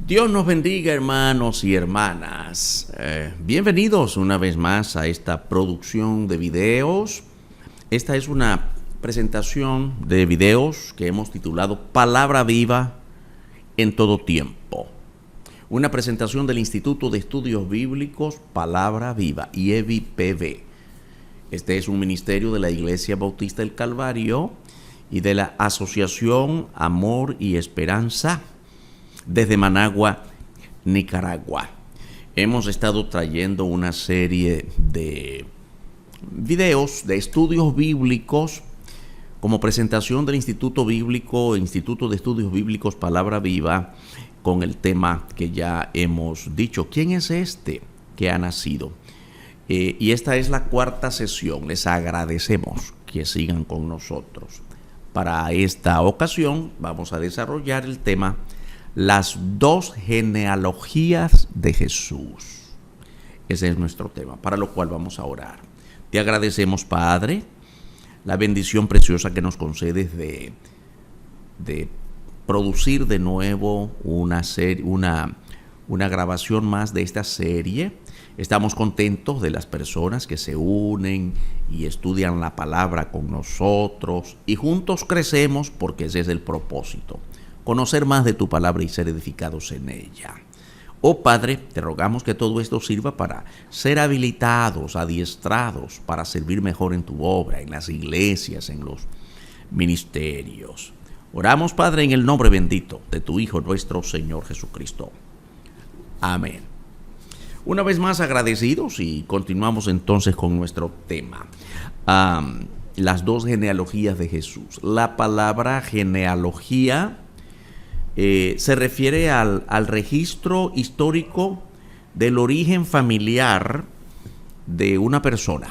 Dios nos bendiga, hermanos y hermanas. Bienvenidos una vez más a esta producción de videos. Esta es una presentación de videos que hemos titulado Palabra Viva en todo tiempo. Una presentación del Instituto de Estudios Bíblicos Palabra Viva, IEBI-PB. Este es un ministerio de la Iglesia Bautista del Calvario y de la Asociación Amor y Esperanza desde Managua, Nicaragua. Hemos estado trayendo una serie de videos de estudios bíblicos como presentación del Instituto de Estudios Bíblicos Palabra Viva, con el tema que ya hemos dicho. ¿Quién es este que ha nacido? Y esta es la cuarta sesión. Les agradecemos que sigan con nosotros. Para esta ocasión vamos a desarrollar el tema Las dos genealogías de Jesús. Ese es nuestro tema, para lo cual vamos a orar. Te agradecemos, Padre, la bendición preciosa que nos concedes de producir de nuevo una grabación más de esta serie. Estamos contentos de las personas que se unen y estudian la palabra con nosotros y juntos crecemos, porque ese es el propósito: conocer más de tu palabra y ser edificados en ella. Oh Padre, te rogamos que todo esto sirva para ser habilitados, adiestrados, para servir mejor en tu obra, en las iglesias, en los ministerios. Oramos, Padre, en el nombre bendito de tu Hijo, nuestro Señor Jesucristo. Amén. Una vez más agradecidos, y continuamos entonces con nuestro tema. Las dos genealogías de Jesús. La palabra genealogía se refiere al registro histórico del origen familiar de una persona.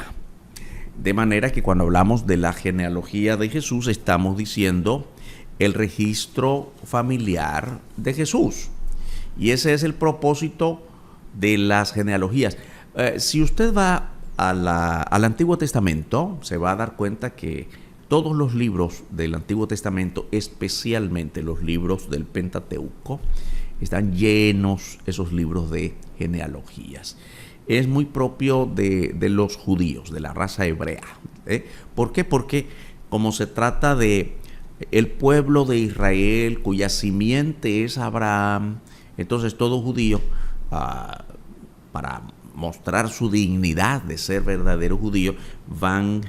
De manera que cuando hablamos de la genealogía de Jesús, estamos diciendo el registro familiar de Jesús. Y ese es el propósito de las genealogías. Si usted va al Antiguo Testamento, se va a dar cuenta que todos los libros del Antiguo Testamento, especialmente los libros del Pentateuco, están llenos esos libros de genealogías. Es muy propio de los judíos, de la raza hebrea. ¿Por qué? Porque como se trata de el pueblo de Israel, cuya simiente es Abraham, entonces todo judío, para mostrar su dignidad de ser verdadero judío, van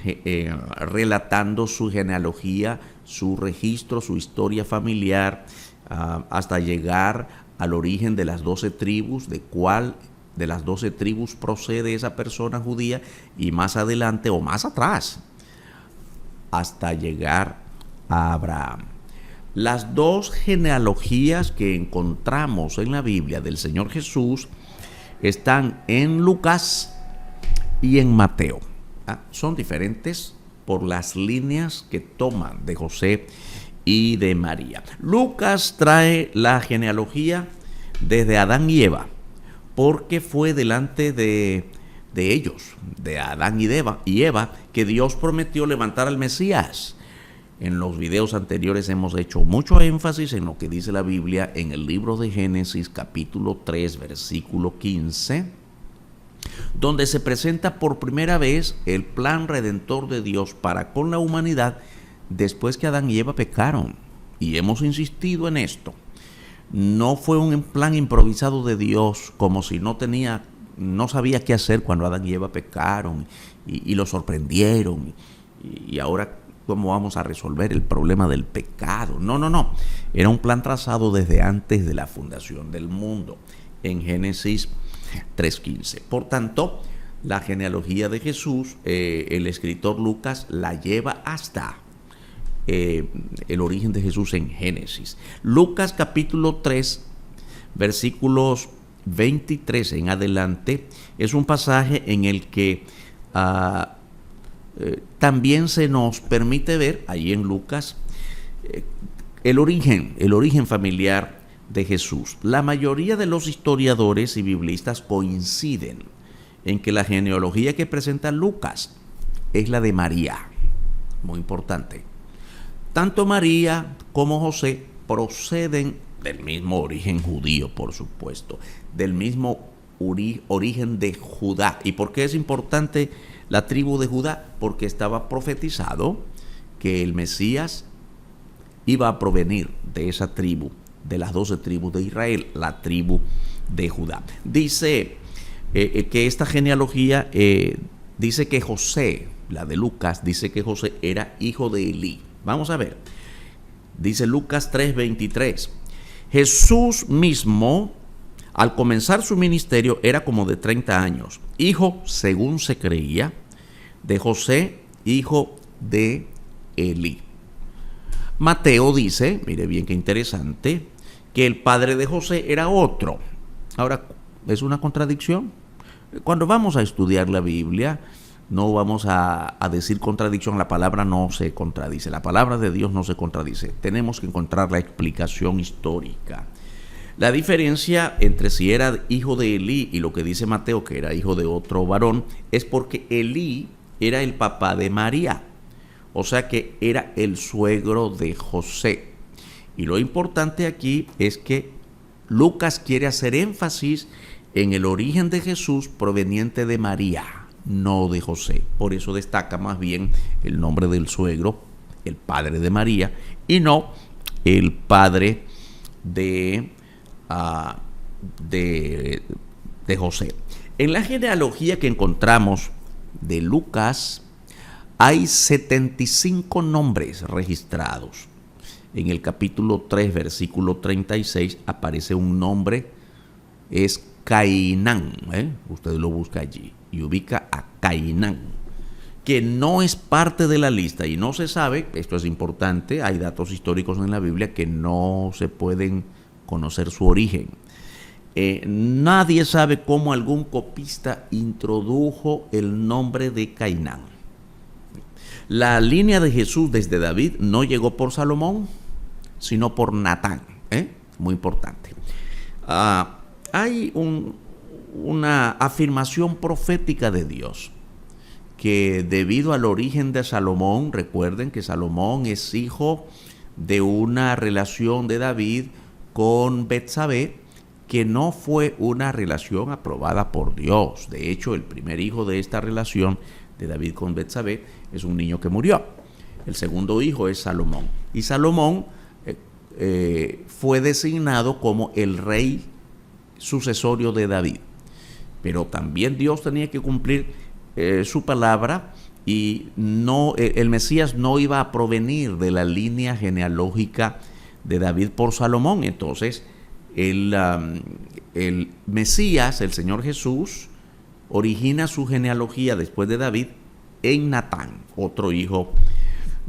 relatando su genealogía, su registro, su historia familiar, hasta llegar al origen de las 12 tribus, de cuál de las 12 tribus procede esa persona judía, y más adelante o más atrás, hasta llegar a Abraham. Las dos genealogías que encontramos en la Biblia del Señor Jesús están en Lucas y en Mateo. Son diferentes por las líneas que toman de José y de María. Lucas trae la genealogía desde Adán y Eva, porque fue delante de ellos, de Adán y Eva, que Dios prometió levantar al Mesías. En los videos anteriores hemos hecho mucho énfasis en lo que dice la Biblia en el libro de Génesis, capítulo 3, versículo 15, donde se presenta por primera vez el plan redentor de Dios para con la humanidad después que Adán y Eva pecaron. Y hemos insistido en esto. No fue un plan improvisado de Dios, como si no sabía qué hacer cuando Adán y Eva pecaron y lo sorprendieron. Y ahora, ¿cómo vamos a resolver el problema del pecado? No. Era un plan trazado desde antes de la fundación del mundo, en Génesis 3:15. Por tanto, la genealogía de Jesús, el escritor Lucas la lleva hasta el origen de Jesús en Génesis. Lucas capítulo 3, versículos 23 en adelante, es un pasaje en el que también se nos permite ver, ahí en Lucas, el origen familiar de Jesús. La mayoría de los historiadores y biblistas coinciden en que la genealogía que presenta Lucas es la de María. Muy importante. Tanto María como José proceden del mismo origen judío, por supuesto, del mismo origen de Judá. ¿Y por qué es importante la tribu de Judá? Porque estaba profetizado que el Mesías iba a provenir de esa tribu, de las 12 tribus de Israel, la tribu de Judá. Dice que esta genealogía dice que José, la de Lucas, dice que José era hijo de Elí. Vamos a ver. Dice Lucas 3:23. Jesús mismo, al comenzar su ministerio, era como de 30 años, hijo, según se creía, de José, hijo de Elí. Mateo dice, mire bien qué interesante, que el padre de José era otro. Ahora, ¿es una contradicción? Cuando vamos a estudiar la Biblia, no vamos a decir contradicción, la palabra no se contradice, la palabra de Dios no se contradice. Tenemos que encontrar la explicación histórica. La diferencia entre si era hijo de Elí y lo que dice Mateo, que era hijo de otro varón, es porque Elí era el papá de María, o sea que era el suegro de José. Y lo importante aquí es que Lucas quiere hacer énfasis en el origen de Jesús proveniente de María, no de José. Por eso destaca más bien el nombre del suegro, el padre de María, y no el padre de José. En la genealogía que encontramos de Lucas hay 75 nombres registrados. En el capítulo 3, versículo 36, aparece un nombre, es Cainán. Usted lo busca allí y ubica a Cainán, que no es parte de la lista y no se sabe, esto es importante, hay datos históricos en la Biblia que no se pueden conocer su origen. Nadie sabe cómo algún copista introdujo el nombre de Cainán. La línea de Jesús desde David no llegó por Salomón, sino por Natán. Muy importante. Hay una afirmación profética de Dios que debido al origen de Salomón, recuerden que Salomón es hijo de una relación de David con Betsabé, que no fue una relación aprobada por Dios. De hecho, el primer hijo de esta relación de David con Betsabé es un niño que murió. El segundo hijo es Salomón. Y Salomón fue designado como el rey sucesorio de David. Pero también Dios tenía que cumplir su palabra y el Mesías no iba a provenir de la línea genealógica de David por Salomón. Entonces, el Mesías, el Señor Jesús, origina su genealogía después de David en Natán, otro hijo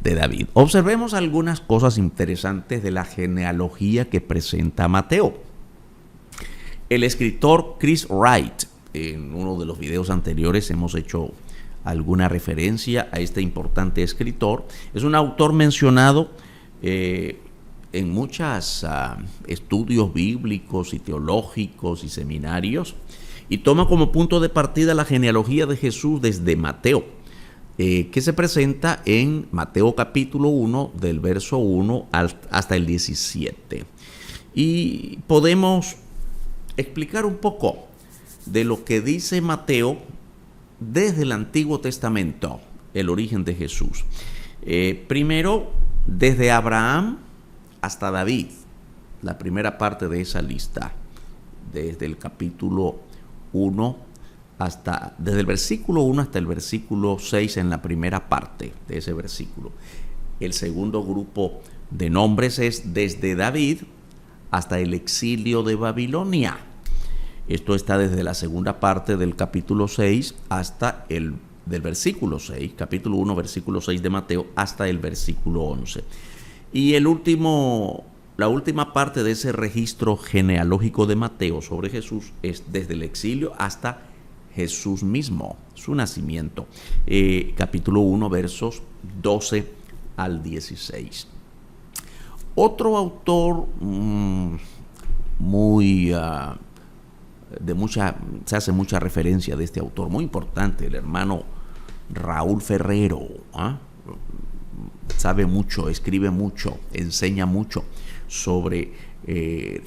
de David. Observemos algunas cosas interesantes de la genealogía que presenta Mateo. El escritor Chris Wright, en uno de los videos anteriores hemos hecho alguna referencia a este importante escritor, es un autor mencionado en muchos estudios bíblicos y teológicos y seminarios, y toma como punto de partida la genealogía de Jesús desde Mateo, que se presenta en Mateo capítulo 1, del verso 1 hasta el 17. Y podemos explicar un poco de lo que dice Mateo desde el Antiguo Testamento, el origen de Jesús. Primero, desde Abraham hasta David, la primera parte de esa lista, desde el capítulo 1 desde el versículo 1 hasta el versículo 6 en la primera parte de ese versículo. El segundo grupo de nombres es desde David hasta el exilio de Babilonia. Esto está desde la segunda parte del capítulo 6 hasta del versículo 6, capítulo 1, versículo 6 de Mateo, hasta el versículo 11. Y la última parte de ese registro genealógico de Mateo sobre Jesús es desde el exilio hasta Jesús mismo, su nacimiento. Capítulo 1, versos 12 al 16. Otro autor se hace mucha referencia de este autor, muy importante, el hermano Raúl Ferrero. Sabe mucho, escribe mucho, enseña mucho sobre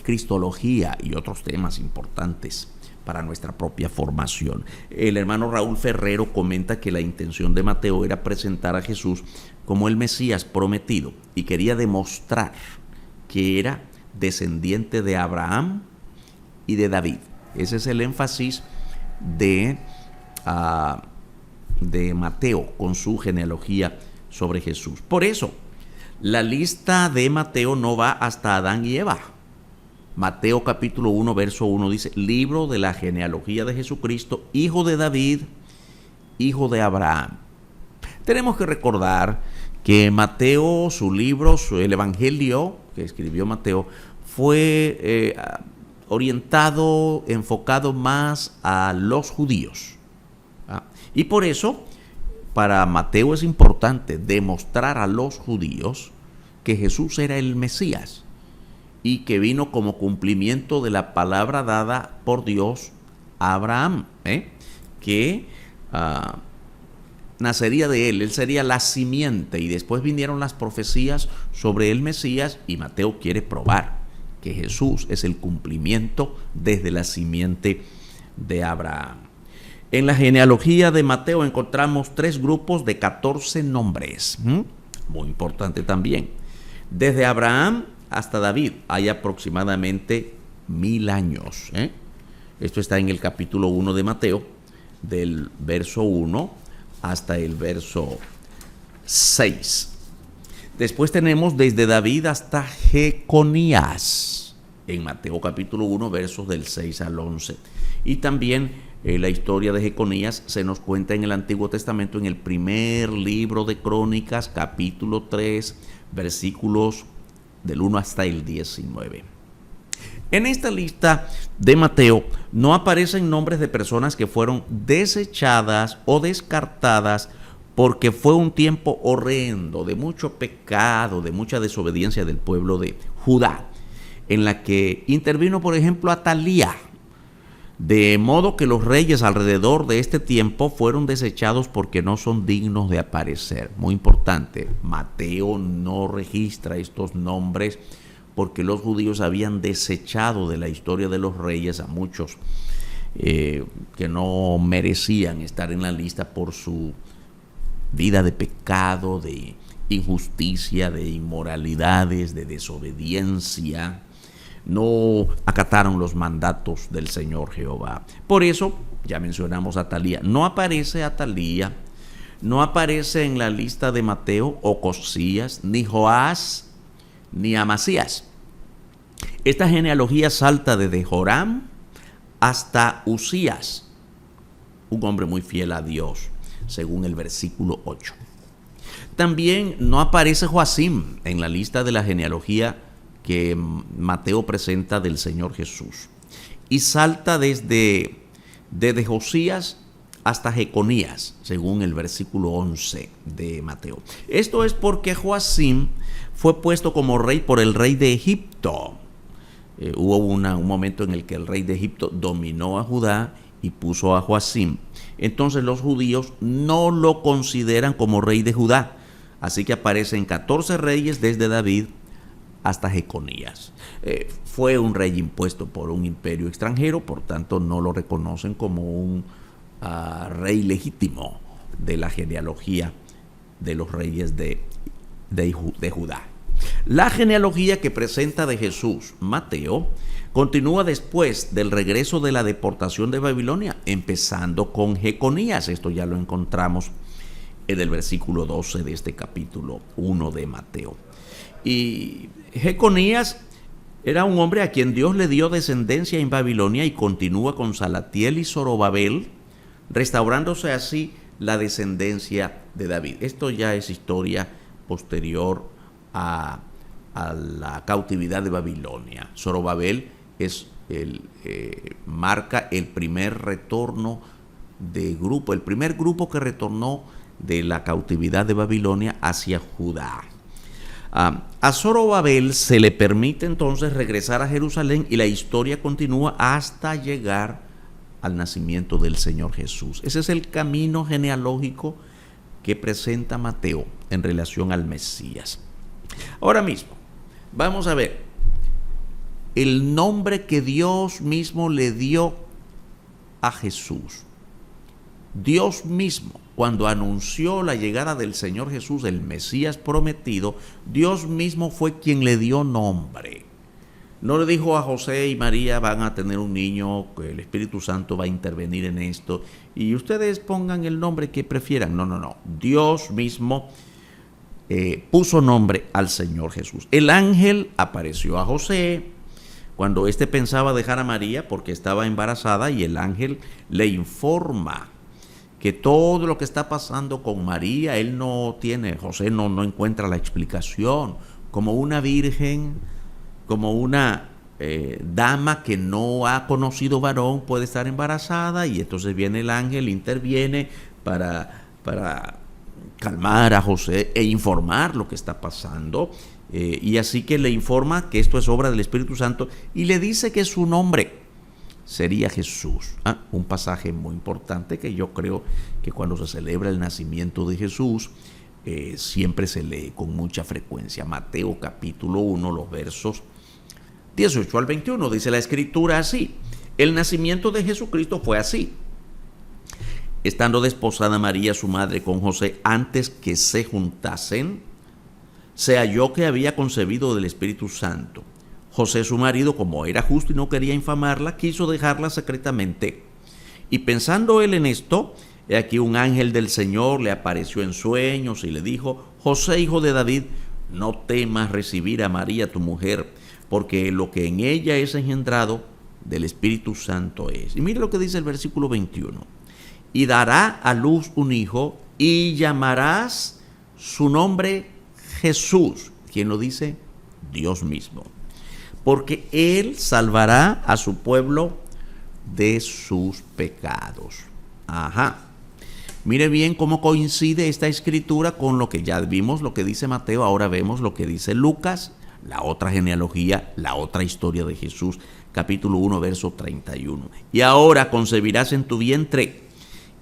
cristología y otros temas importantes para nuestra propia formación. El hermano Raúl Ferrero comenta que la intención de Mateo era presentar a Jesús como el Mesías prometido y quería demostrar que era descendiente de Abraham y de David. Ese es el énfasis de Mateo con su genealogía sobre Jesús. Por eso, la lista de Mateo no va hasta Adán y Eva. Mateo capítulo 1, verso 1 dice: libro de la genealogía de Jesucristo, hijo de David, hijo de Abraham. Tenemos que recordar que Mateo, su libro, el Evangelio que escribió Mateo, fue orientado, enfocado más a los judíos. Y por eso, para Mateo es importante demostrar a los judíos que Jesús era el Mesías y que vino como cumplimiento de la palabra dada por Dios a Abraham, que nacería de él sería la simiente, y después vinieron las profecías sobre el Mesías, y Mateo quiere probar que Jesús es el cumplimiento desde la simiente de Abraham. En la genealogía de Mateo encontramos 3 grupos de 14 nombres, muy importante también. Desde Abraham hasta David hay aproximadamente 1000 años. Esto está en el capítulo 1 de Mateo, del verso 1 hasta el verso 6. Después tenemos desde David hasta Jeconías, en Mateo capítulo 1, versos del 6 al 11. Y también la historia de Jeconías se nos cuenta en el Antiguo Testamento, en el primer libro de Crónicas, capítulo 3, versículos del 1 hasta el 19. En esta lista de Mateo no aparecen nombres de personas que fueron desechadas o descartadas porque fue un tiempo horrendo, de mucho pecado, de mucha desobediencia del pueblo de Judá, en la que intervino, por ejemplo, Atalía. De modo que los reyes alrededor de este tiempo fueron desechados porque no son dignos de aparecer. Muy importante, Mateo no registra estos nombres porque los judíos habían desechado de la historia de los reyes a muchos que no merecían estar en la lista por su vida de pecado, de injusticia, de inmoralidades, de desobediencia. No acataron los mandatos del Señor Jehová. Por eso, ya mencionamos a Atalía. No aparece Atalía, no aparece en la lista de Mateo Ocosías, ni Joás, ni Amasías. Esta genealogía salta desde Joram hasta Usías, un hombre muy fiel a Dios, según el versículo 8. También no aparece Joacim en la lista de la genealogía que Mateo presenta del Señor Jesús, y salta desde Josías hasta Jeconías, según el versículo 11 de Mateo. Esto es porque Joacim fue puesto como rey por el rey de Egipto. Hubo un momento en el que el rey de Egipto dominó a Judá y puso a Joacim. Entonces los judíos no lo consideran como rey de Judá, así que aparecen 14 reyes desde David hasta Jeconías. Fue un rey impuesto por un imperio extranjero, por tanto no lo reconocen como un rey legítimo de la genealogía de los reyes de Judá. La genealogía que presenta de Jesús Mateo continúa después del regreso de la deportación de Babilonia, empezando con Jeconías. Esto ya lo encontramos en el versículo 12 de este capítulo 1 de Mateo. Y Jeconías era un hombre a quien Dios le dio descendencia en Babilonia, y continúa con Salatiel y Zorobabel, restaurándose así la descendencia de David. Esto ya es historia posterior a la cautividad de Babilonia. Zorobabel marca el primer retorno de grupo, el primer grupo que retornó de la cautividad de Babilonia hacia Judá. A Zorobabel se le permite entonces regresar a Jerusalén, y la historia continúa hasta llegar al nacimiento del Señor Jesús. Ese es el camino genealógico que presenta Mateo en relación al Mesías. Ahora mismo, vamos a ver el nombre que Dios mismo le dio a Jesús. Dios mismo, cuando anunció la llegada del Señor Jesús, el Mesías prometido, Dios mismo fue quien le dio nombre. No le dijo a José y María: van a tener un niño, que el Espíritu Santo va a intervenir en esto, y ustedes pongan el nombre que prefieran. No. Dios mismo puso nombre al Señor Jesús. El ángel apareció a José cuando éste pensaba dejar a María porque estaba embarazada, y el ángel le informa que todo lo que está pasando con María, José no encuentra la explicación. Como una virgen, como una dama que no ha conocido varón puede estar embarazada, y entonces viene el ángel, interviene para calmar a José e informar lo que está pasando, y así que le informa que esto es obra del Espíritu Santo, y le dice que su nombre sería Jesús. Un pasaje muy importante que yo creo que cuando se celebra el nacimiento de Jesús siempre se lee con mucha frecuencia. Mateo capítulo 1, los versos 18 al 21, dice la Escritura así: el nacimiento de Jesucristo fue así. Estando desposada María, su madre, con José, antes que se juntasen, se halló que había concebido del Espíritu Santo. José, su marido, como era justo y no quería infamarla, quiso dejarla secretamente. Y pensando él en esto, he aquí un ángel del Señor le apareció en sueños y le dijo: José, hijo de David, no temas recibir a María tu mujer, porque lo que en ella es engendrado del Espíritu Santo es. Y mire lo que dice el versículo 21. Y dará a luz un hijo, y llamarás su nombre Jesús. ¿Quién lo dice? Dios mismo. Porque él salvará a su pueblo de sus pecados. Mire bien cómo coincide esta escritura con lo que ya vimos, lo que dice Mateo. Ahora vemos lo que dice Lucas, la otra genealogía, la otra historia de Jesús, capítulo 1, verso 31. Y ahora concebirás en tu vientre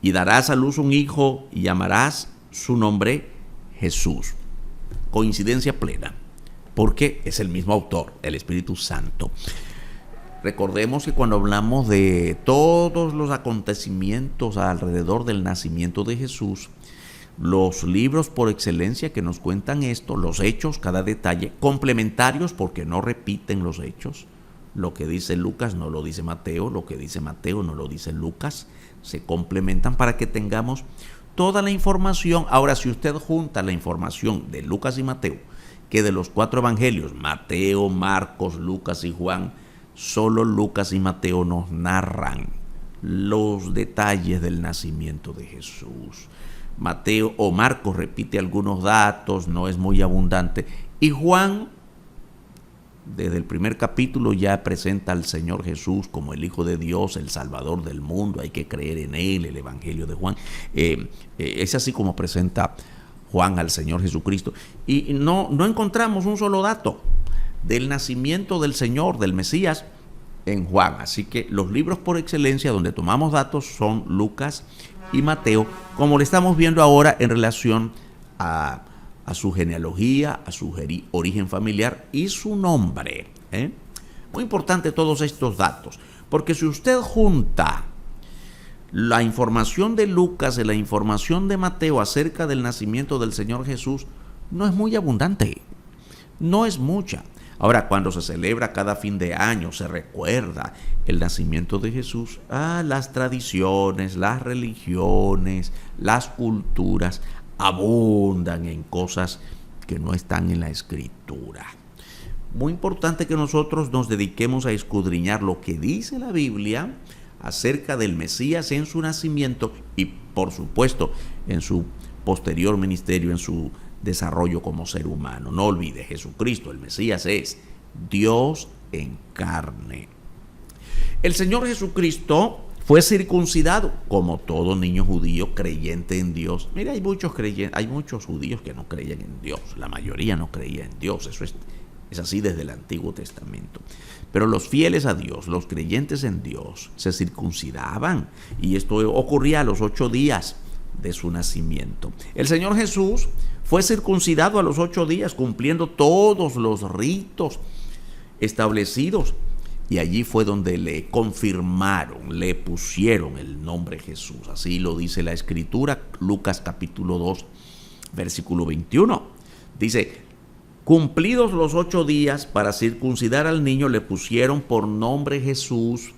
y darás a luz un hijo y llamarás su nombre Jesús. Coincidencia plena, porque es el mismo autor, el Espíritu Santo. Recordemos que cuando hablamos de todos los acontecimientos alrededor del nacimiento de Jesús, los libros por excelencia que nos cuentan esto, los hechos, cada detalle, complementarios porque no repiten los hechos. Lo que dice Lucas no lo dice Mateo, lo que dice Mateo no lo dice Lucas, se complementan para que tengamos toda la información. Ahora, si usted junta la información de Lucas y Mateo, que de los 4 evangelios, Mateo, Marcos, Lucas y Juan, solo Lucas y Mateo nos narran los detalles del nacimiento de Jesús. Mateo o Marcos repite algunos datos, no es muy abundante, y Juan desde el primer capítulo ya presenta al Señor Jesús como el Hijo de Dios, el Salvador del mundo. Hay que creer en Él, el Evangelio de Juan. Es así como presenta Juan al Señor Jesucristo. Y no encontramos un solo dato del nacimiento del Señor, del Mesías, en Juan. Así que los libros por excelencia donde tomamos datos son Lucas y Mateo, como le estamos viendo ahora en relación a su genealogía, a su origen familiar y su nombre. Muy importante todos estos datos, porque si usted junta la información de Lucas y la información de Mateo acerca del nacimiento del Señor Jesús, no es muy abundante, no es mucha. Ahora, cuando se celebra cada fin de año, se recuerda el nacimiento de Jesús, las tradiciones, las religiones, las culturas abundan en cosas que no están en la Escritura. Muy importante que nosotros nos dediquemos a escudriñar lo que dice la Biblia acerca del Mesías en su nacimiento y, por supuesto, en su posterior ministerio, en su desarrollo como ser humano. No olvide, Jesucristo, el Mesías, es Dios en carne. El Señor Jesucristo fue circuncidado como todo niño judío creyente en Dios. Mira, hay muchos judíos que no creían en Dios. La mayoría no creía en Dios. Eso es así desde el Antiguo Testamento. Pero los fieles a Dios, los creyentes en Dios, se circuncidaban. Y esto ocurría a los 8 días de su nacimiento. El Señor Jesús fue circuncidado a los 8 días, cumpliendo todos los ritos establecidos. Y allí fue donde le confirmaron, le pusieron el nombre Jesús. Así lo dice la Escritura, Lucas capítulo 2, versículo 21. Dice, cumplidos los 8 días para circuncidar al niño, le pusieron por nombre Jesús,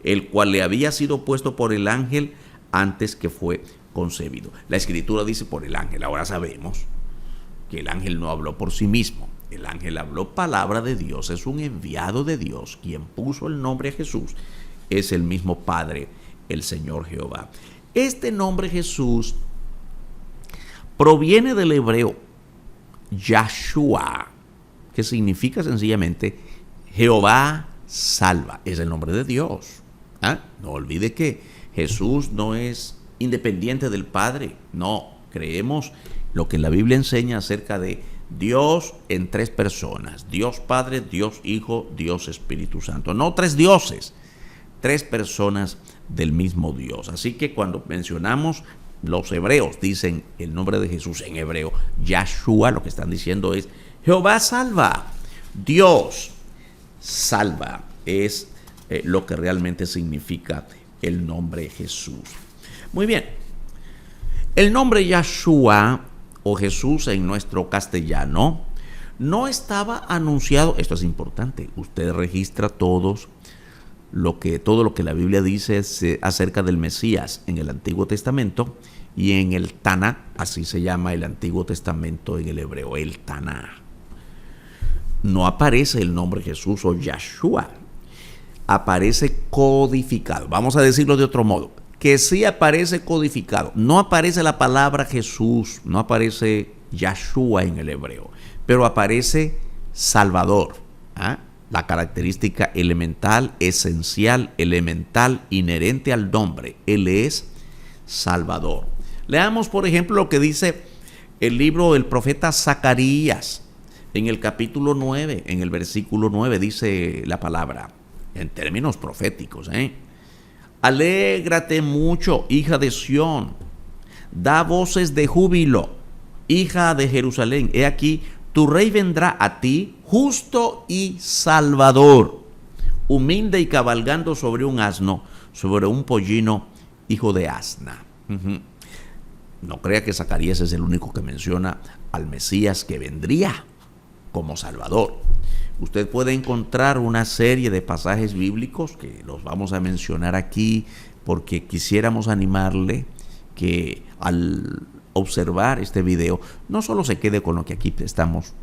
el cual le había sido puesto por el ángel antes que fue concebido. La Escritura dice por el ángel. Ahora sabemos que el ángel no habló por sí mismo. El ángel habló palabra de Dios, es un enviado de Dios. Quien puso el nombre a Jesús es el mismo Padre, el Señor Jehová. Este nombre Jesús proviene del hebreo Yahshua, que significa sencillamente Jehová salva. Es el nombre de Dios. No olvide que Jesús no es independiente del Padre. No, creemos lo que la Biblia enseña acerca de Dios en 3 personas: Dios Padre, Dios Hijo, Dios Espíritu Santo. No 3 dioses, 3 personas del mismo Dios. Así que cuando mencionamos, los hebreos dicen el nombre de Jesús en hebreo Yahshua, lo que están diciendo es Jehová salva, Dios salva. Es lo que realmente significa el nombre Jesús. Muy bien, el nombre Yahshua o Jesús en nuestro castellano no estaba anunciado. Esto es importante. Usted registra todo lo que la Biblia dice acerca del Mesías en el Antiguo Testamento y en el Taná, así se llama el Antiguo Testamento en el hebreo, el Taná. No aparece el nombre Jesús o Yahshua, aparece codificado. Vamos a decirlo de otro modo, que sí aparece codificado. No aparece la palabra Jesús, no aparece Yahshua en el hebreo, pero aparece Salvador. La característica elemental, esencial, elemental, inherente al nombre. Él es Salvador. Leamos, por ejemplo, lo que dice el libro del profeta Zacarías. En el capítulo 9, en el versículo 9, dice la palabra, en términos proféticos, alégrate mucho, hija de Sión, da voces de júbilo, hija de Jerusalén. He aquí, tu rey vendrá a ti, justo y salvador, humilde y cabalgando sobre un asno, sobre un pollino, hijo de asna. No crea que Zacarías es el único que menciona al Mesías que vendría como Salvador. Usted puede encontrar una serie de pasajes bíblicos que los vamos a mencionar aquí porque quisiéramos animarle que al observar este video no solo se quede con lo que aquí estamos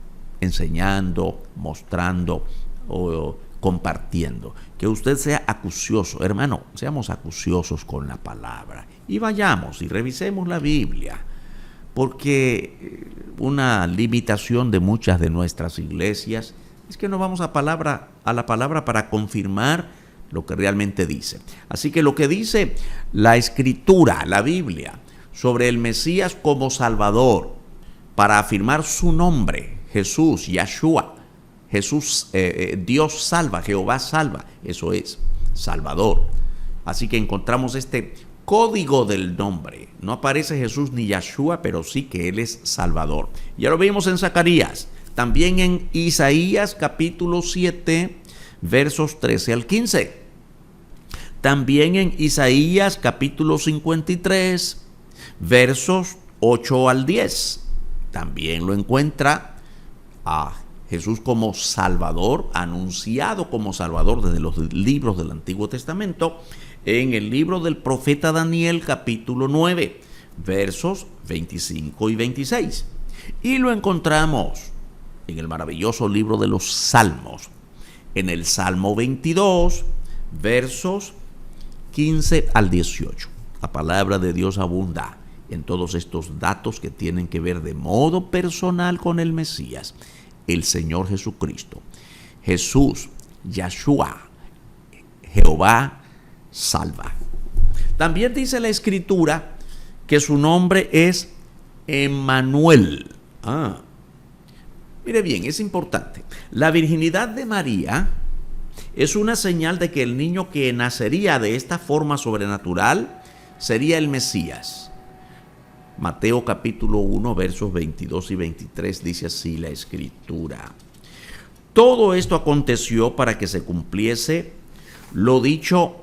enseñando, mostrando o compartiendo, que usted sea acucioso. Hermano, seamos acuciosos con la palabra y vayamos y revisemos la Biblia, porque una limitación de muchas de nuestras iglesias es que no vamos a la palabra para confirmar lo que realmente dice. Así que lo que dice la Escritura, la Biblia, sobre el Mesías como Salvador, para afirmar su nombre, Jesús, Yahshua, Jesús, Dios salva, Jehová salva, eso es, Salvador. Así que encontramos este código del nombre. No aparece Jesús ni Yahshua, pero sí que Él es Salvador. Ya lo vimos en Zacarías. También en Isaías capítulo 7, versos 13 al 15. También en Isaías capítulo 53, versos 8 al 10. También lo encuentra a Jesús como Salvador, anunciado como Salvador desde los libros del Antiguo Testamento, en el libro del profeta Daniel capítulo 9, versos 25 y 26. Y lo encontramos en el maravilloso libro de los Salmos, en el Salmo 22, versos 15 al 18. La palabra de Dios abunda en todos estos datos que tienen que ver de modo personal con el Mesías, el Señor Jesucristo. Jesús, Yahshua, Jehová salva. También dice la Escritura que su nombre es Emmanuel. Mire bien, es importante. La virginidad de María es una señal de que el niño que nacería de esta forma sobrenatural sería el Mesías. Mateo capítulo 1, versos 22 y 23 dice así la Escritura. Todo esto aconteció para que se cumpliese lo dicho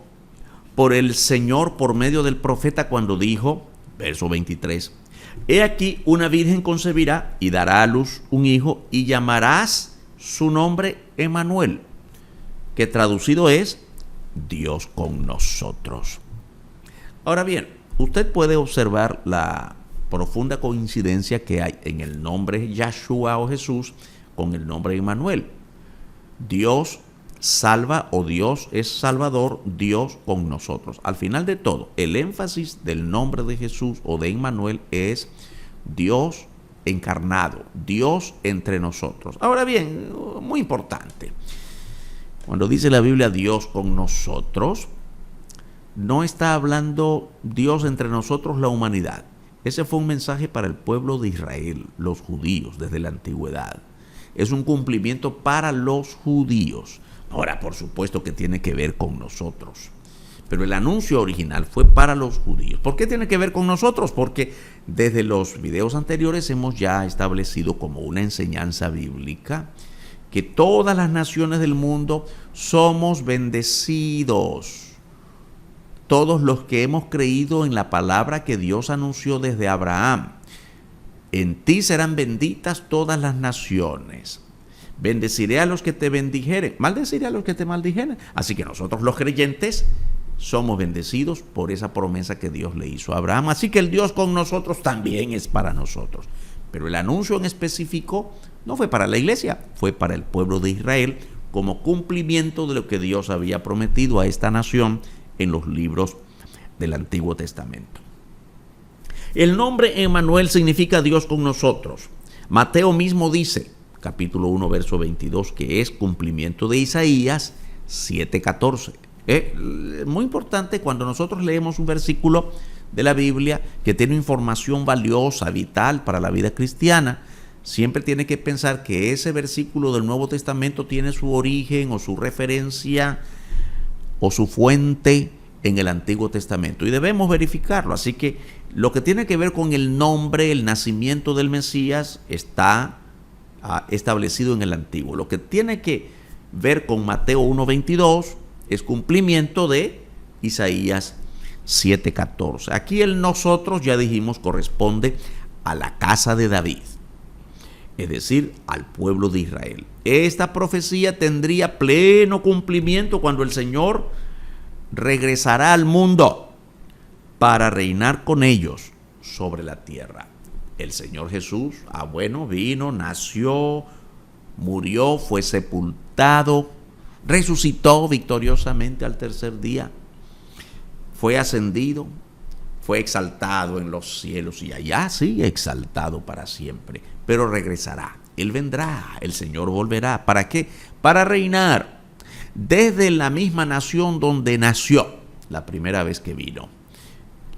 por el Señor por medio del profeta cuando dijo, verso 23, he aquí una virgen concebirá y dará a luz un hijo y llamarás su nombre Emmanuel, que traducido es Dios con nosotros. Ahora bien, usted puede observar la profunda coincidencia que hay en el nombre Yahshua o Jesús con el nombre Emmanuel. Dios salva o Dios es Salvador, Dios con nosotros. Al final de todo, el énfasis del nombre de Jesús o de Emmanuel es Dios encarnado, Dios entre nosotros. Ahora bien, muy importante, cuando dice la Biblia Dios con nosotros, no está hablando Dios entre nosotros, la humanidad. Ese fue un mensaje para el pueblo de Israel, los judíos, desde la antigüedad. Es un cumplimiento para los judíos. Ahora, por supuesto que tiene que ver con nosotros. Pero el anuncio original fue para los judíos. ¿Por qué tiene que ver con nosotros? Porque desde los videos anteriores hemos ya establecido como una enseñanza bíblica que todas las naciones del mundo somos bendecidos. Todos los que hemos creído en la palabra que Dios anunció desde Abraham. En ti serán benditas todas las naciones. Bendeciré a los que te bendijeren, maldeciré a los que te maldijeren. Así que nosotros los creyentes somos bendecidos por esa promesa que Dios le hizo a Abraham. Así que el Dios con nosotros también es para nosotros. Pero el anuncio en específico no fue para la iglesia, fue para el pueblo de Israel como cumplimiento de lo que Dios había prometido a esta nación en los libros del Antiguo Testamento. El nombre Emmanuel significa Dios con nosotros. Mateo mismo dice, capítulo 1, verso 22, que es cumplimiento de Isaías 7:14. Muy importante cuando nosotros leemos un versículo de la Biblia que tiene información valiosa, vital para la vida cristiana, siempre tiene que pensar que ese versículo del Nuevo Testamento tiene su origen o su referencia o su fuente en el Antiguo Testamento y debemos verificarlo. Así que lo que tiene que ver con el nombre, el nacimiento del Mesías está establecido en el Antiguo. Lo que tiene que ver con Mateo 1:22 es cumplimiento de Isaías 7:14. Aquí el nosotros, ya dijimos, corresponde a la casa de David, es decir, al pueblo de Israel. Esta profecía tendría pleno cumplimiento cuando el Señor regresará al mundo para reinar con ellos sobre la tierra. El Señor Jesús, vino, nació, murió, fue sepultado, resucitó victoriosamente al tercer día, fue ascendido, fue exaltado en los cielos y allá sigue exaltado para siempre, pero regresará, Él vendrá, el Señor volverá. ¿Para qué? Para reinar desde la misma nación donde nació la primera vez que vino,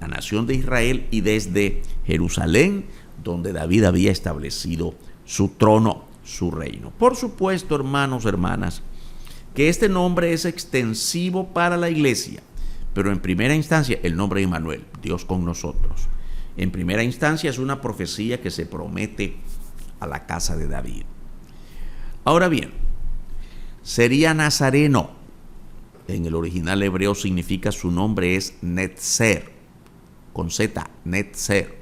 la nación de Israel, y desde Jerusalén, donde David había establecido su trono, su reino. Por supuesto, hermanos, hermanas, que este nombre es extensivo para la iglesia, pero en primera instancia el nombre de Emmanuel, Dios con nosotros, en primera instancia es una profecía que se promete a la casa de David. Ahora bien, sería nazareno. En el original hebreo significa, su nombre es Netzer, con Z, Netzer.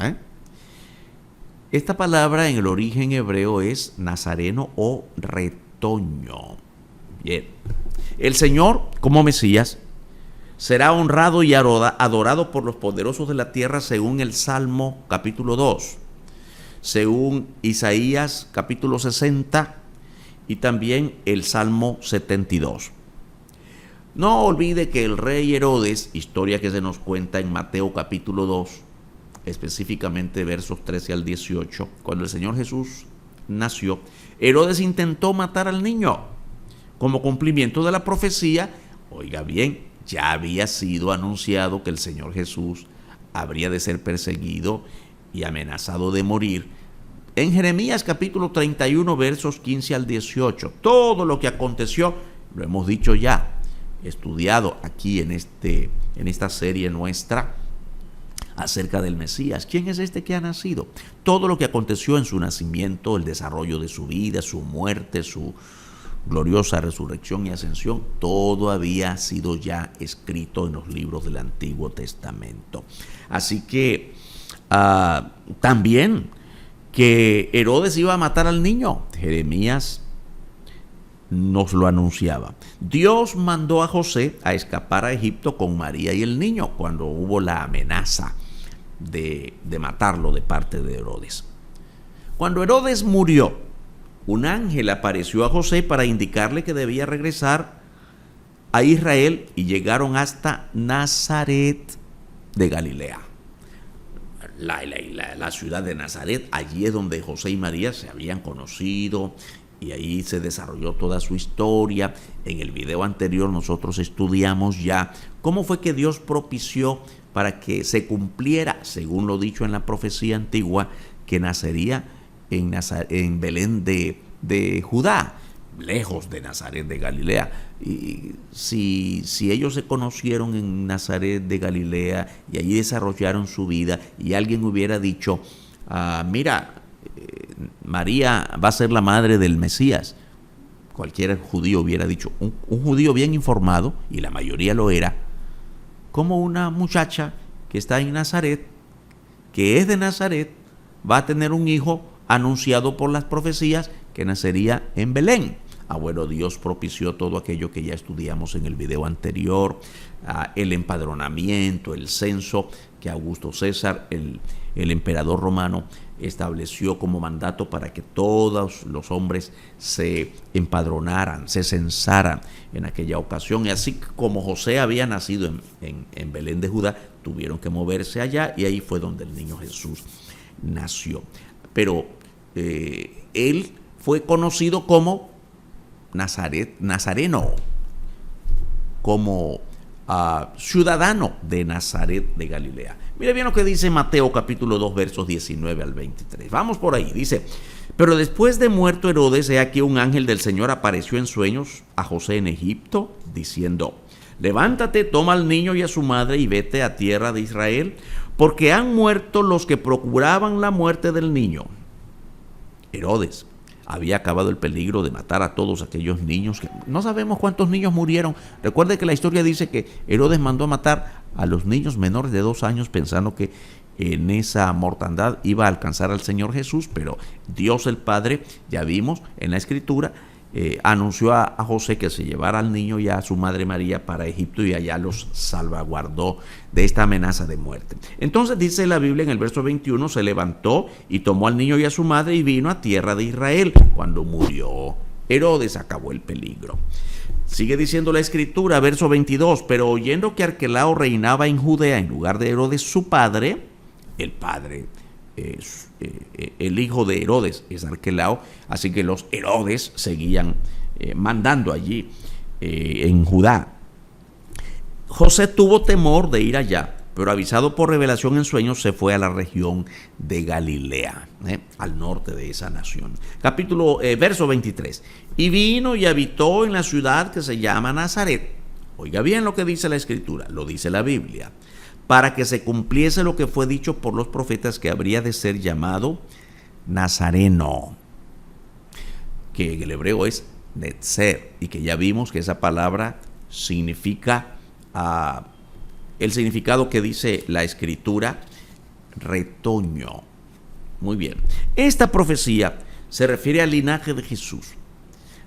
Esta palabra en el origen hebreo es nazareno o retoño. Bien, el Señor como Mesías será honrado y adorado por los poderosos de la tierra según el Salmo capítulo 2, según Isaías capítulo 60 y también el Salmo 72. No olvide que el rey Herodes, historia que se nos cuenta en Mateo capítulo 2, específicamente versos 13 al 18, cuando el Señor Jesús nació, Herodes intentó matar al niño como cumplimiento de la profecía. Oiga bien, ya había sido anunciado que el Señor Jesús habría de ser perseguido y amenazado de morir en Jeremías capítulo 31 versos 15 al 18. Todo lo que aconteció lo hemos dicho ya, estudiado aquí en esta serie nuestra acerca del Mesías. ¿Quién es este que ha nacido? Todo lo que aconteció en su nacimiento, el desarrollo de su vida, su muerte, su gloriosa resurrección y ascensión, todo había sido ya escrito en los libros del Antiguo Testamento. Así que también que Herodes iba a matar al niño, Jeremías nos lo anunciaba. Dios mandó a José a escapar a Egipto con María y el niño cuando hubo la amenaza de matarlo de parte de Herodes. Cuando Herodes murió, un ángel apareció a José para indicarle que debía regresar a Israel y llegaron hasta Nazaret de Galilea. La ciudad de Nazaret, allí es donde José y María se habían conocido y ahí se desarrolló toda su historia. En el video anterior nosotros estudiamos ya cómo fue que Dios propició para que se cumpliera, según lo dicho en la profecía antigua, que nacería en Belén de Judá, lejos de Nazaret de Galilea. Y si ellos se conocieron en Nazaret de Galilea y allí desarrollaron su vida, y alguien hubiera dicho, mira, María va a ser la madre del Mesías, cualquier judío hubiera dicho, un judío bien informado, y la mayoría lo era, como una muchacha que está en Nazaret, que es de Nazaret, va a tener un hijo anunciado por las profecías que nacería en Belén. Bueno, Dios propició todo aquello que ya estudiamos en el video anterior, el empadronamiento, el censo que Augusto César, el emperador romano, estableció como mandato para que todos los hombres se empadronaran, se censaran en aquella ocasión. Y así como José había nacido en Belén de Judá, tuvieron que moverse allá y ahí fue donde el niño Jesús nació. Pero él fue conocido como Nazareno, como ciudadano de Nazaret de Galilea. Mire bien lo que dice Mateo capítulo 2 versos 19 al 23. Vamos por ahí. Dice: pero después de muerto Herodes, he aquí un ángel del Señor apareció en sueños a José en Egipto, diciendo: levántate, toma al niño y a su madre y vete a tierra de Israel, porque han muerto los que procuraban la muerte del niño. Herodes había acabado el peligro de matar a todos aquellos niños. No sabemos cuántos niños murieron. Recuerde que la historia dice que Herodes mandó a matar a los niños menores de 2 años pensando que en esa mortandad iba a alcanzar al Señor Jesús, pero Dios el Padre, ya vimos en la Escritura, anunció a José que se llevara al niño y a su madre María para Egipto y allá los salvaguardó de esta amenaza de muerte. Entonces dice la Biblia en el verso 21, se levantó y tomó al niño y a su madre y vino a tierra de Israel. Cuando murió Herodes, acabó el peligro. Sigue diciendo la Escritura, verso 22, pero oyendo que Arquelao reinaba en Judea en lugar de Herodes su padre, el hijo de Herodes es Arquelao, así que los Herodes seguían mandando allí en Judá. José tuvo temor de ir allá, pero avisado por revelación en sueños se fue a la región de Galilea, al norte de esa nación. Verso 23. Y vino y habitó en la ciudad que se llama Nazaret. Oiga bien lo que dice la Escritura, lo dice la Biblia. Para que se cumpliese lo que fue dicho por los profetas, que habría de ser llamado Nazareno, que en el hebreo es Netzer, y que ya vimos que esa palabra significa, el significado que dice la Escritura, retoño. Muy bien, esta profecía se refiere al linaje de Jesús.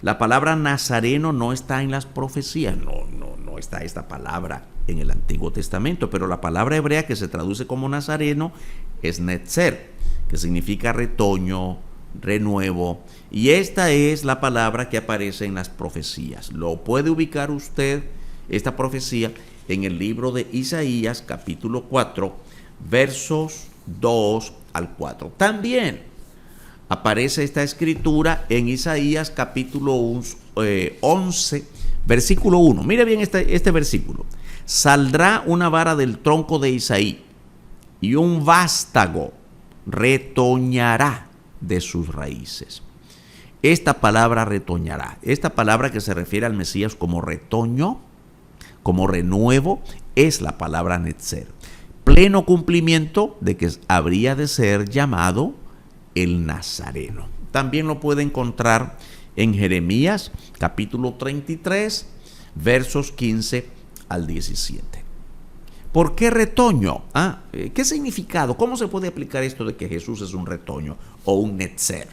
La palabra Nazareno no está en las profecías, no está esta palabra en el Antiguo Testamento, pero la palabra hebrea que se traduce como Nazareno es Netzer, que significa retoño, renuevo, y esta es la palabra que aparece en las profecías. Lo puede ubicar usted, esta profecía, en el libro de Isaías, capítulo 4, versos 2 al 4. También aparece esta escritura en Isaías, capítulo 11, versículo 1. Mire bien este versículo. Saldrá una vara del tronco de Isaí, y un vástago retoñará de sus raíces. Esta palabra retoñará, esta palabra que se refiere al Mesías como retoño, como renuevo, es la palabra Netzer. Pleno cumplimiento de que habría de ser llamado el Nazareno. También lo puede encontrar en Jeremías capítulo 33, versos 15 al 17. ¿Por qué retoño? ¿Qué significado? ¿Cómo se puede aplicar esto de que Jesús es un retoño o un netzer?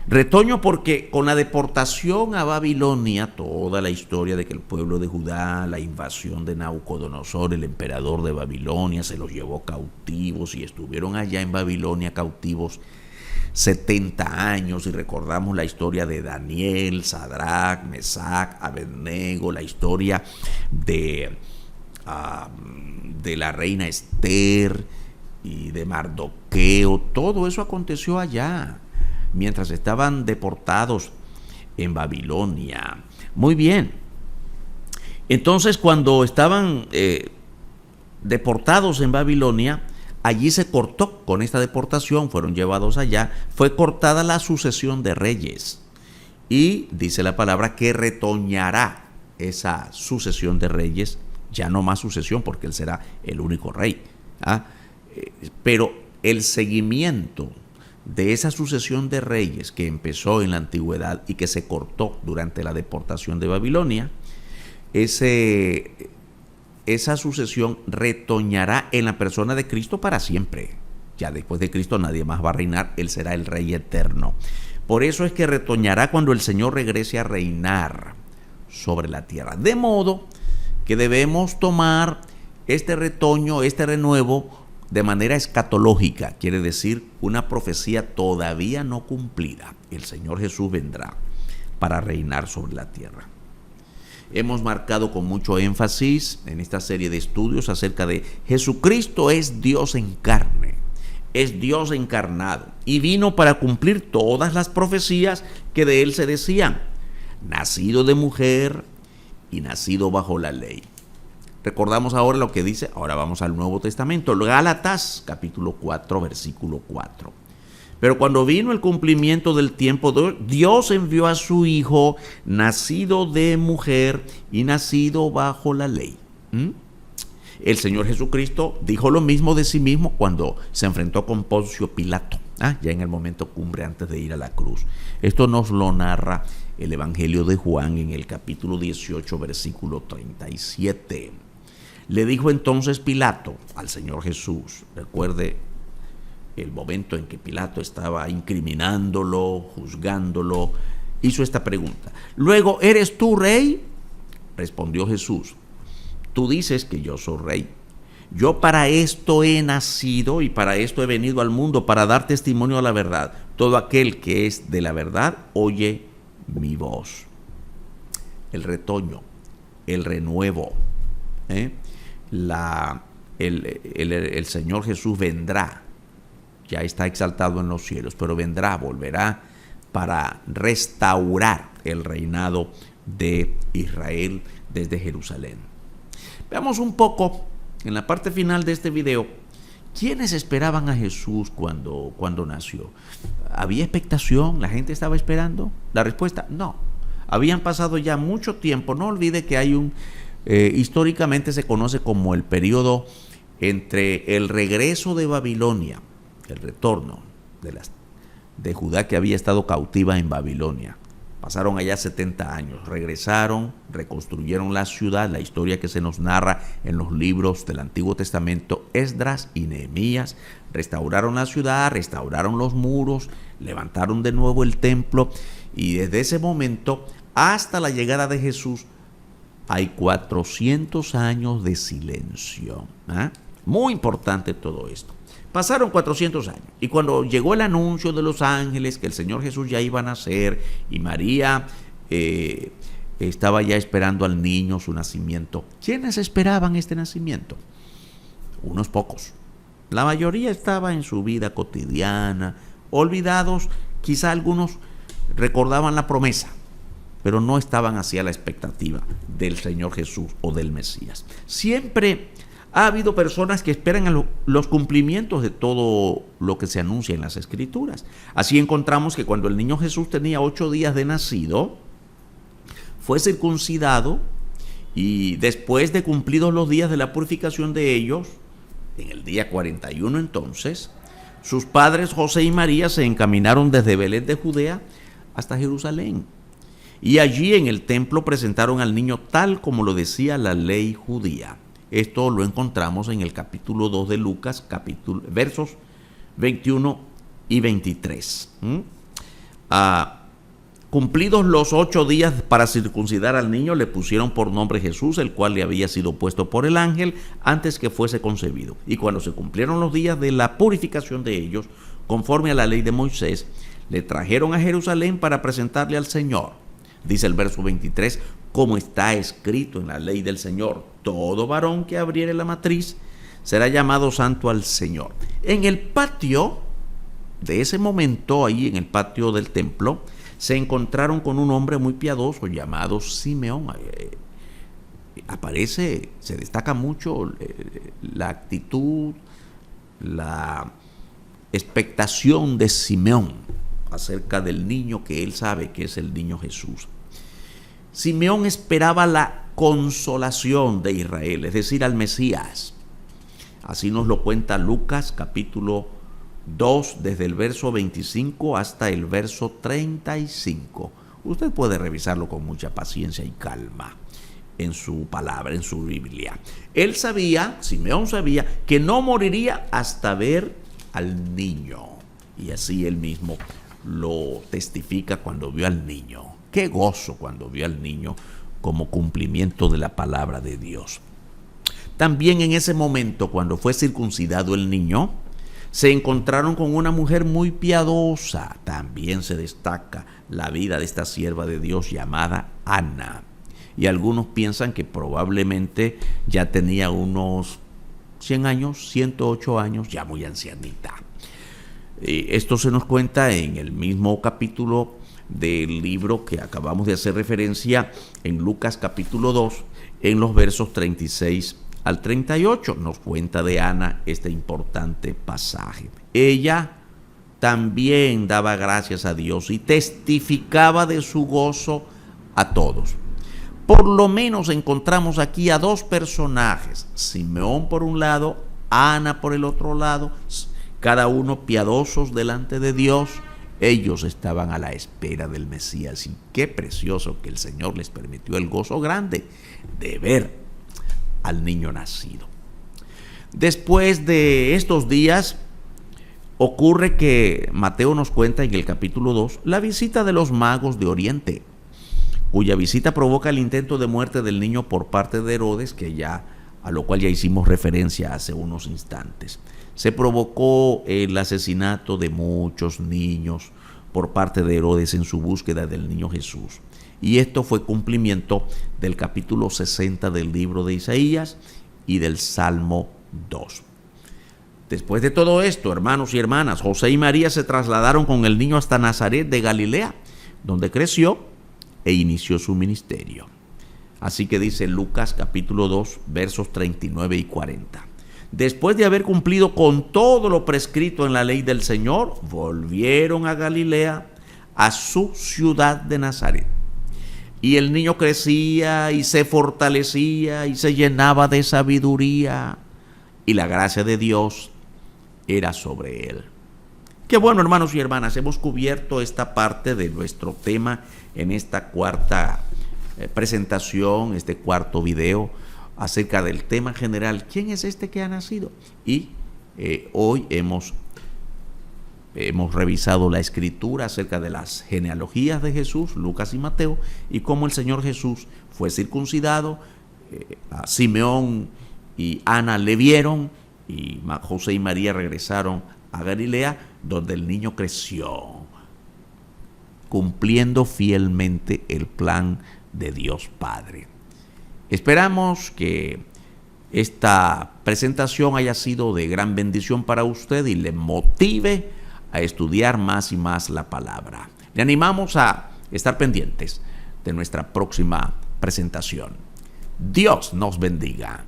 Retoño porque con la deportación a Babilonia, toda la historia de que el pueblo de Judá, la invasión de Nabucodonosor, el emperador de Babilonia, se los llevó cautivos y estuvieron allá en Babilonia cautivos 70 años, y recordamos la historia de Daniel, Sadrach, Mesac, Abednego, la historia de la reina Esther y de Mardoqueo. Todo eso aconteció allá mientras estaban deportados en Babilonia. Muy bien. Entonces, cuando estaban deportados en Babilonia, allí se cortó, con esta deportación, fueron llevados allá, fue cortada la sucesión de reyes. Y dice la palabra que retoñará esa sucesión de reyes, ya no más sucesión porque él será el único rey. Pero el seguimiento de esa sucesión de reyes que empezó en la antigüedad y que se cortó durante la deportación de Babilonia, esa sucesión retoñará en la persona de Cristo para siempre. Ya después de Cristo nadie más va a reinar, él será el rey eterno. Por eso es que retoñará cuando el Señor regrese a reinar sobre la tierra. De modo que debemos tomar este retoño, este renuevo, de manera escatológica, quiere decir una profecía todavía no cumplida. El Señor Jesús vendrá para reinar sobre la tierra. Hemos marcado con mucho énfasis en esta serie de estudios acerca de Jesucristo es Dios en carne, es Dios encarnado y vino para cumplir todas las profecías que de él se decían, nacido de mujer y nacido bajo la ley. Recordamos ahora lo que dice, ahora vamos al Nuevo Testamento, Gálatas capítulo 4, versículo 4. Pero cuando vino el cumplimiento del tiempo, Dios envió a su Hijo, nacido de mujer y nacido bajo la ley. El Señor Jesucristo dijo lo mismo de sí mismo cuando se enfrentó con Poncio Pilato, ya en el momento cumbre antes de ir a la cruz. Esto nos lo narra el Evangelio de Juan en el capítulo 18, versículo 37. Le dijo entonces Pilato al Señor Jesús, recuerde el momento en que Pilato estaba incriminándolo, juzgándolo, hizo esta pregunta: ¿luego eres tú rey? Respondió Jesús: tú dices que yo soy rey. Yo para esto he nacido y para esto he venido al mundo, para dar testimonio a la verdad. Todo aquel que es de la verdad oye mi voz. El retoño, el renuevo, el Señor Jesús vendrá, ya está exaltado en los cielos, pero vendrá, volverá para restaurar el reinado de Israel desde Jerusalén. Veamos un poco en la parte final de este video, ¿quiénes esperaban a Jesús cuando nació? ¿Había expectación? ¿La gente estaba esperando? La respuesta, no. Habían pasado ya mucho tiempo. No olvide que hay históricamente se conoce como el periodo entre el regreso de Babilonia, el retorno de Judá, que había estado cautiva en Babilonia. Pasaron allá 70 años, regresaron, reconstruyeron la ciudad, la historia que se nos narra en los libros del Antiguo Testamento, Esdras y Nehemías, restauraron la ciudad, restauraron los muros, levantaron de nuevo el templo, y desde ese momento hasta la llegada de Jesús hay 400 años de silencio. Muy importante todo esto. Pasaron 400 años y cuando llegó el anuncio de los ángeles que el Señor Jesús ya iba a nacer y María estaba ya esperando al niño, su nacimiento, ¿quiénes esperaban este nacimiento? Unos pocos. La mayoría estaba en su vida cotidiana, olvidados. Quizá algunos recordaban la promesa, pero no estaban hacia la expectativa del Señor Jesús o del Mesías. Siempre ha habido personas que esperan los cumplimientos de todo lo que se anuncia en las Escrituras. Así encontramos que cuando el niño Jesús tenía 8 días de nacido, fue circuncidado, y después de cumplidos los días de la purificación de ellos, en el día 41 entonces, sus padres José y María se encaminaron desde Belén de Judea hasta Jerusalén. Y allí en el templo presentaron al niño tal como lo decía la ley judía. Esto lo encontramos en el capítulo 2 de Lucas, versos 21 y 23. Cumplidos los 8 días para circuncidar al niño, le pusieron por nombre Jesús, el cual le había sido puesto por el ángel antes que fuese concebido. Y cuando se cumplieron los días de la purificación de ellos, conforme a la ley de Moisés, le trajeron a Jerusalén para presentarle al Señor. Dice el verso 23, como está escrito en la ley del Señor, todo varón que abriere la matriz será llamado santo al Señor. En el patio de ese momento, ahí en el patio del templo, se encontraron con un hombre muy piadoso llamado Simeón. Se destaca mucho la actitud, la expectación de Simeón acerca del niño que él sabe que es el niño Jesús. Simeón esperaba la consolación de Israel, es decir, al Mesías. Así nos lo cuenta Lucas capítulo 2, desde el verso 25 hasta el verso 35. Usted puede revisarlo con mucha paciencia y calma en su palabra, en su Biblia. Simeón sabía que no moriría hasta ver al niño. Y así él mismo lo testifica cuando vio al niño. Qué gozo cuando vio al niño como cumplimiento de la palabra de Dios. También en ese momento, cuando fue circuncidado el niño, se encontraron con una mujer muy piadosa. También se destaca la vida de esta sierva de Dios llamada Ana. Y algunos piensan que probablemente ya tenía unos 100 años, 108 años, ya muy ancianita. Esto se nos cuenta en el mismo capítulo del libro que acabamos de hacer referencia, en Lucas capítulo 2, en los versos 36 al 38. Nos cuenta de Ana este importante pasaje. Ella también daba gracias a Dios y testificaba de su gozo a todos. Por lo menos encontramos aquí a 2 personajes, Simeón por un lado, Ana por el otro lado, cada uno piadosos delante de Dios. Ellos estaban a la espera del Mesías, y qué precioso que el Señor les permitió el gozo grande de ver al niño nacido. Después de estos días, ocurre que Mateo nos cuenta en el capítulo 2 la visita de los magos de Oriente, cuya visita provoca el intento de muerte del niño por parte de Herodes, a lo cual ya hicimos referencia hace unos instantes. Se provocó el asesinato de muchos niños por parte de Herodes en su búsqueda del niño Jesús. Y esto fue cumplimiento del capítulo 60 del libro de Isaías y del Salmo 2. Después de todo esto, hermanos y hermanas, José y María se trasladaron con el niño hasta Nazaret de Galilea, donde creció e inició su ministerio. Así que dice Lucas capítulo 2, versos 39 y 40. Después de haber cumplido con todo lo prescrito en la ley del Señor, volvieron a Galilea, a su ciudad de Nazaret. Y el niño crecía y se fortalecía y se llenaba de sabiduría, y la gracia de Dios era sobre él. Qué bueno, hermanos y hermanas, hemos cubierto esta parte de nuestro tema en esta cuarta presentación, este cuarto video acerca del tema general, ¿quién es este que ha nacido? Y hoy hemos revisado la escritura acerca de las genealogías de Jesús, Lucas y Mateo, y cómo el Señor Jesús fue circuncidado. A Simeón y Ana le vieron, y José y María regresaron a Galilea, donde el niño creció, cumpliendo fielmente el plan de Dios Padre. Esperamos que esta presentación haya sido de gran bendición para usted y le motive a estudiar más y más la palabra. Le animamos a estar pendientes de nuestra próxima presentación. Dios nos bendiga.